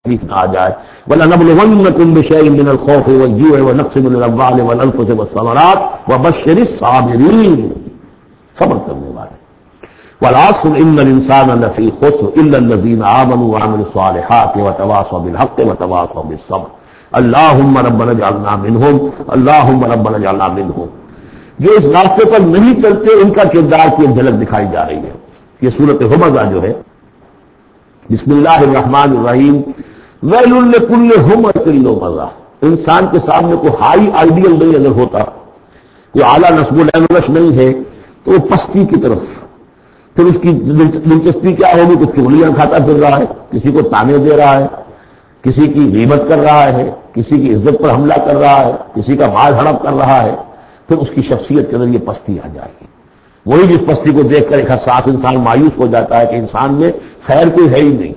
آ جائے وَلَنَبْلُوَنَّكُمْ بِشَيْءٍ مِّنَ الْخَوْفِ وَالْجُوعِ وَنَقْصٍ مِّنَ الْأَمْوَالِ وَالْأَنفُسِ وَالثَّمَرَاتِ وَبَشِّرِ الصَّابِرِينَ، صبر کرنے والے۔ وَالْعَصْرِ إِنَّ الْإِنسَانَ لَفِي خُسْرٍ إِلَّا الَّذِينَ آمَنُوا وَعَمِلُوا الصَّالِحَاتِ وَتَوَاصَوْا بِالْحَقِّ وَتَوَاصَوْا بِالصَّبْرِ اللهم ربنا اجعلنا منهم اللهم ربنا اجعلنا منهم۔ جو اس راستے پر نہیں چلتے ان کا کردار کی ایک جھلک دکھائی جا رہی ہے۔ یہ سورۃ ہمزہ جو ہے، بسم اللہ الرحمن الرحیم، ویل لکل ہمزۃ لمزہ، انسان کے سامنے کوئی ہائی آئیڈیل نہیں اگر ہوتا، کوئی اعلیٰ نصب العینوش نہیں ہے تو وہ پستی کی طرف، پھر اس کی دلچسپی کیا ہوگی؟ تو چولیاں کھاتا پھر رہا ہے، کسی کو تانے دے رہا ہے، کسی کی غیبت کر رہا ہے، کسی کی عزت پر حملہ کر رہا ہے، کسی کا مال ہڑپ کر رہا ہے، پھر اس کی شخصیت کے اندر یہ پستی آ جائے گی۔ وہی جس پستی کو دیکھ کر ایک حساس انسان مایوس ہو جاتا ہے کہ انسان میں خیر کوئی ہے ہی نہیں،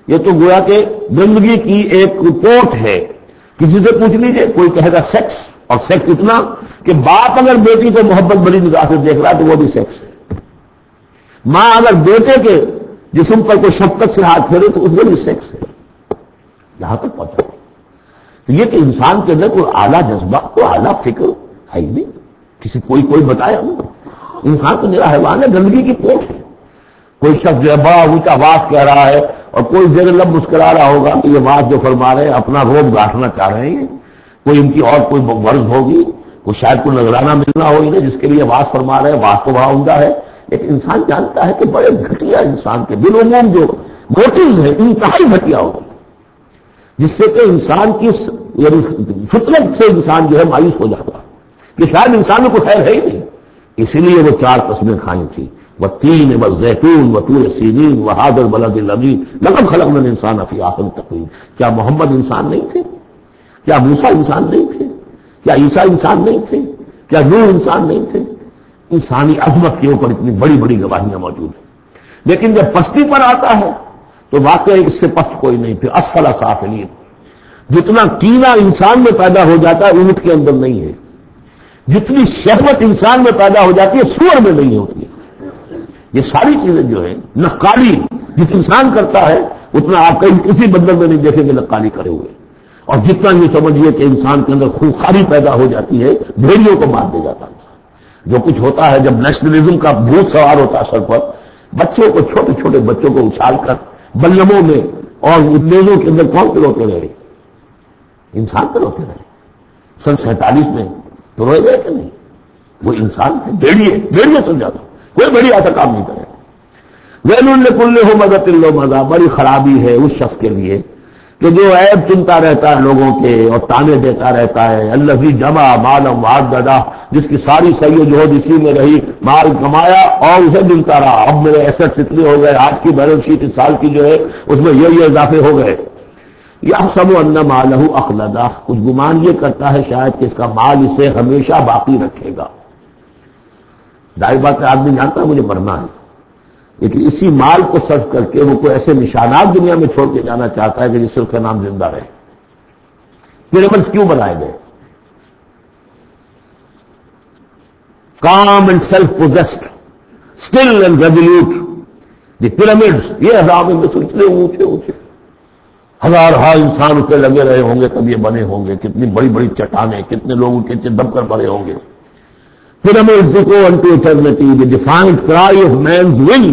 یہ تو گویا کہ گندگی کی ایک رپورٹ ہے۔ کسی سے پوچھ لیجئے، کوئی کہے گا سیکس، اور سیکس اتنا کہ باپ اگر بیٹی کو محبت بڑی نگاہ سے دیکھ رہا ہے تو وہ بھی سیکس ہے، ماں اگر بیٹے کے جسم پر کوئی شفقت سے ہاتھ پھیرے تو اس میں بھی سیکس ہے، یہاں تک پہنچا۔ تو یہ کہ انسان کے اندر کوئی اعلیٰ جذبہ، کوئی اعلیٰ فکر ہے ہی نہیں، کسی کوئی بتایا نہیں۔ انسان تو میرا حیوان ہے، گندگی کی پوٹ ہے۔ کوئی شخص جو ہے بڑا اونچا واز کہہ رہا ہے اور کوئی زیر لب مسکرا رہا ہوگا کہ یہ واز جو فرما رہے ہیں اپنا روب گاٹنا چاہ رہے ہیں، کوئی ان کی اور کوئی غرض ہوگی، کوئی شاید کوئی نذرانہ ملنا ہو انہیں جس کے لیے واز فرما رہے ہیں، واز تو بڑا عمدہ ہے، لیکن انسان جانتا ہے کہ بڑے گھٹیا انسان کے بالعموم جو موٹیوز ہیں انتہائی گھٹیا ہوگی، جس سے کہ انسان کی یعنی فطرت سے انسان جو ہے مایوس ہو جاتا ہے کہ شاید انسان میں کوئی خیر ہے ہی نہیں۔ اسی لیے وہ 4 قسمیں کھائی تھی، والتین والزیتون وطور سینین وہذا البلد الامین لقد خلقنا الانسان فی احسن تقویم۔ کیا محمد انسان نہیں تھے؟ کیا موسیٰ انسان نہیں تھے؟ کیا عیسیٰ انسان نہیں تھے؟ کیا نوح انسان نہیں تھے؟ انسانی عظمت کے اوپر اتنی بڑی بڑی گواہیاں موجود ہیں، لیکن جب پستی پر آتا ہے تو واقعی اس سے پست کوئی نہیں۔ پھر اسفل سافلین، جتنا کینہ انسان میں پیدا ہو جاتا ہے اونٹ کے اندر نہیں ہے، جتنی شہوت انسان میں پیدا ہو جاتی ہے سور میں نہیں ہوتی ہے۔ یہ ساری چیزیں جو ہیں، نقالی جس انسان کرتا ہے اتنا آپ کہیں کسی بندر میں نہیں دیکھیں گے نقالی کرے ہوئے، اور جتنا یہ سمجھیے کہ انسان کے اندر خونخواری پیدا ہو جاتی ہے، بھیڑیوں کو مار دے جاتا ہے انسان۔ جو کچھ ہوتا ہے جب نیشنلزم کا بھوت سوار ہوتا ہے سر پر، بچوں کو، چھوٹے چھوٹے بچوں کو اچھال کر بلموں میں اور نیزوں کے اندر کون پلوتے رہے؟ انسان پلوتے رہے۔ سن 47 میں تو روئے گئے کہ نہیں؟ وہ انسان تھے، بھیڑیے سمجھا تھا، کوئی بڑی ایسا کام نہیں کرے۔ ویل لکل ہمزۃ لمزہ، بڑی خرابی ہے اس شخص کے لیے کہ جو عیب چنتا رہتا ہے لوگوں کے اور تانے دیتا رہتا ہے۔ الذی جمع مالا وعددہ، جس کی ساری سعی جہد اسی میں رہی، مال کمایا اور اسے گنتا رہا، اب میرے ایسٹس اتنے ہو گئے، آج کی بیلنس شیٹ اس سال کی جو ہے اس میں یہ اضافے ہو گئے۔ یحسب ان مالہ اخلدہ، کچھ گمان یہ کرتا ہے شاید کہ اس کا مال اسے ہمیشہ باقی رکھے گا۔ ظاہر بات ہے آدمی جانتا ہے مجھے مرنا ہے، لیکن اسی مال کو صرف کر کے وہ کوئی ایسے نشانات دنیا میں چھوڑ کے جانا چاہتا ہے کہ جس سے اس کا نام زندہ رہے۔ پیرامڈز کیوں بنائے گئے؟ calm and self-possessed, still and resolute. The pyramids، یہ حرام میں اتنے اونچے اونچے ہزار انسان اس پہ لگے رہے ہوں گے، کب یہ بنے ہوں گے، کتنی بڑی بڑی چٹانیں، کتنے لوگ ان کے دب کر پڑے ہوں گے۔ Pyramids echo unto eternity, the defiant cry of man's will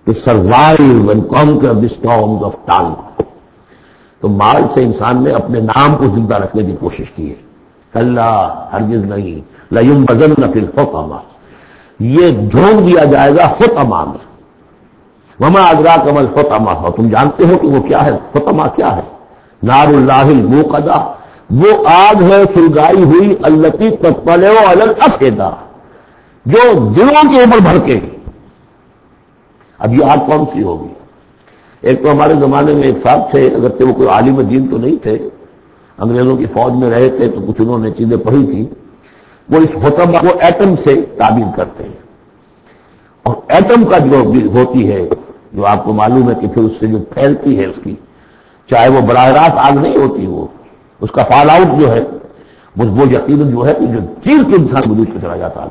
to survive and conquer the storms of time۔ تو مال سے انسان نے اپنے نام کو زندہ رکھنے کی کوشش کی ہے۔ کلا، ہرگز نہیں، لَيُنبَذَنَّ فِي الْحُطَمَةِ، یہ جھونک دیا جائے گا حطمہ میں۔ وما ادراک ما الحطمہ، اور تم جانتے ہو کہ وہ کیا ہے؟ حطمہ کیا ہے؟ نار اللہ الموقدہ، وہ آگ ہے سلگائی ہوئی، التی تطلع علی الافئدہ، جو دلوں کے اوپر بھڑکے گی۔ اب یہ آگ کون سی ہوگی؟ ایک تو ہمارے زمانے میں ایک صاحب تھے، اگرچہ وہ کوئی عالم دین تو نہیں تھے، انگریزوں کی فوج میں رہے تھے تو کچھ انہوں نے چیزیں پڑھی تھی، وہ اس حطمہ کو ایٹم سے تعبیر کرتے ہیں، اور ایٹم کا جو ہوتی ہے، جو آپ کو معلوم ہے کہ پھر اس سے جو پھیلتی ہے اس کی، چاہے وہ براہ راست آگ نہیں ہوتی، وہ اس کا فال آؤٹ جو ہے وہ یقیناً جو ہے کہ جو چیر کے انسان وجود کو چلا جاتا ہے۔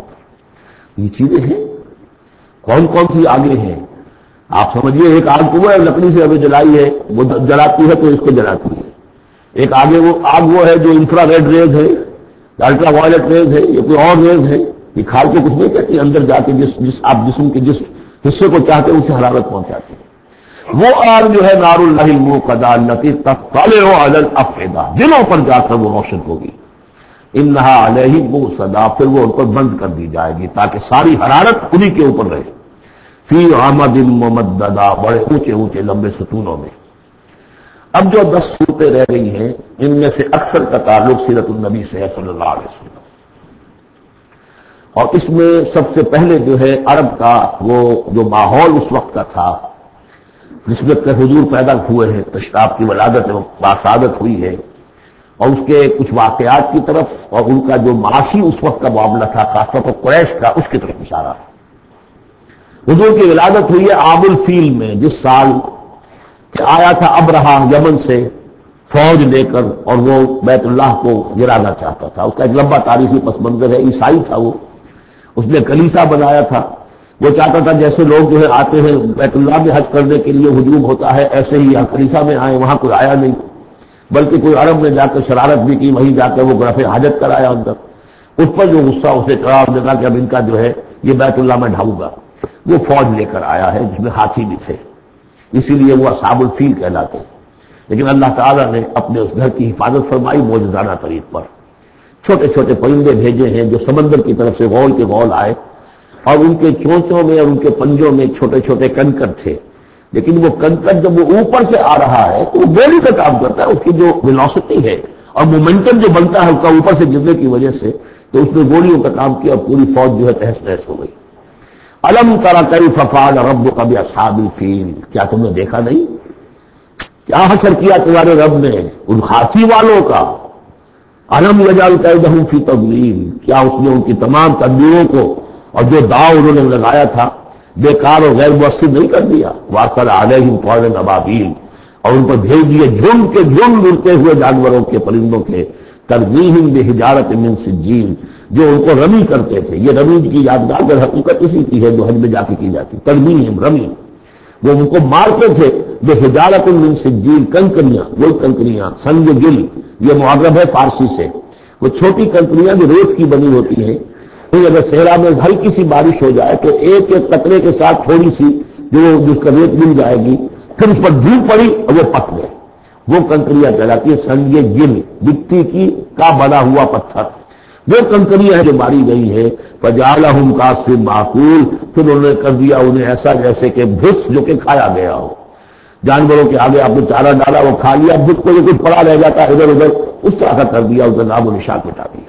یہ چیزیں ہیں، کون کون سی آگے ہیں؟ آپ سمجھیے ایک آگ کو ہے لکڑی سے ابھی جلائی ہے، وہ جلاتی ہے تو اس کو جلاتی ہے. ایک آگ وہ ہے جو انفرا ریڈ ریز ہے، الٹرا وائلٹ ریز ہے، یہ کوئی اور ریز ہے، یہ کھال کے کچھ نہیں کہتی، اندر جا کے آپ جسم کے جس حصے کو چاہتے ہیں اسے حرارت پہنچاتی ہے. وہ آگ جو ہے نار اللہ الموقدہ التی تطلع علی الافئدہ، دلوں پر جا کر وہ روشن ہوگی. انہا علیہم موصدہ، پھر وہ ان پر بند کر دی جائے گی تاکہ ساری حرارت انہی کے اوپر رہے. فی عمد ممددہ، بڑے اونچے اونچے لمبے ستونوں میں. اب جو 10 صورتیں رہ گئی ہیں ان میں سے اکثر کا تعلق سیرت النبی سے ہے صلی اللہ علیہ وسلم، اور اس میں سب سے پہلے جو ہے عرب کا وہ جو ماحول اس وقت کا تھا جس میں حضور پیدا ہوئے ہیں، آپ کی ولادت باسعادت ہوئی ہے، اور اس کے کچھ واقعات کی طرف اور ان کا جو معاشی اس وقت کا معاملہ تھا خاص طور پر قریش کا، اس کی طرف اشارہ ہے. حضور کی ولادت ہوئی ہے عام الفیل میں، جس سال کہ آیا تھا ابرہہ یمن سے فوج لے کر اور وہ بیت اللہ کو گرانا چاہتا تھا. اس کا ایک لمبا تاریخی پس منظر ہے، عیسائی تھا وہ، اس نے کلیسا بنایا تھا. وہ چاہتا تھا جیسے لوگ جو ہے آتے ہیں بیت اللہ میں حج کرنے کے لیے ہجوم ہوتا ہے، ایسے ہی یہاں کلیسا میں آئے. وہاں کوئی آیا نہیں، بلکہ کوئی عرب نے جا کر شرارت بھی کی، وہیں جا کر وہ رفع حاجت کرایا اندر. اس پر جو غصہ اسے چڑھا، اس نے کہا کہ اب ان کا جو ہے یہ بیت اللہ میں ڈھاؤں گا. وہ فوج لے کر آیا ہے جس میں ہاتھی بھی تھے، اسی لیے وہ اصحاب الفیل کہلاتے ہیں. لیکن اللہ تعالیٰ نے اپنے اس گھر کی حفاظت فرمائی معجزانہ طریق پر. چھوٹے چھوٹے پرندے بھیجے ہیں جو سمندر کی طرف سے غول کے غول آئے، اور ان کے چونچوں میں اور ان کے پنجوں میں چھوٹے چھوٹے کنکر تھے. لیکن وہ کنکر جب وہ اوپر سے آ رہا ہے تو وہ گولی کا کام کرتا ہے، اس کی جو ویلوسٹی ہے اور مومنٹم جو بنتا ہے اس کا اوپر سے گرنے کی وجہ سے، تو اس نے گولیوں کا کام کیا اور پوری فوج جو ہے تہس نہس ہو گئی. الم تر کیف فعل ربک باصحاب الفیل، کیا تم نے دیکھا نہیں کیا حشر کیا تمہارے رب نے ان ہاتھی والوں کا. الم یجعل کیدہم فی تضلیل، کیا اس نے ان کی تمام تدبیروں کو اور جو داؤ انہوں نے لگایا تھا بیکار اور غیر مؤثر نہیں کر دیا. وارسل علیہم طیرا ابابیل، اور ان پر بھیج دیے جھنڈ کے جھنڈ اڑتے ہوئے جانوروں کے، پرندوں کے. ترمیہم بحجارۃ من سجیل، جو ان کو رمی کرتے تھے. یہ رمی کی یادگار در حقیقت اسی کی ہے جو حج میں جا کے کی جاتی. ترمیہم رمی، وہ ان کو مارتے تھے بحجارۃ من سجیل، کنکریاں، وہی کنکریاں. سنگ گل یہ معرب ہے فارسی سے، وہ چھوٹی کنکریاں جو ریت کی بنی ہوتی ہیں. اگر صحرا میں ہلکی سی بارش ہو جائے تو ایک ایک قطرے کے ساتھ تھوڑی سی جس کا ریت مل جائے گی، پھر اس پر دھوپ پڑی اور وہ پک گئے. وہ کنکریاں کہلاتی ہے سنگ گل، مٹی کی کا بنا ہوا پتھر. وہ کنکریاں جو ماری گئی ہے فجعلہم کعصف معقول، پھر انہوں نے کر دیا انہیں ایسا جیسے کہ بھس جو کہ کھایا گیا ہو. جانوروں کے آگے آپ نے چارہ ڈالا وہ کھا لیا، بھس کو جو کچھ پڑا رہ جاتا ہے ادھر ادھر، اس طرح کا کر دیا، اس کا نام و نشان مٹا دیا.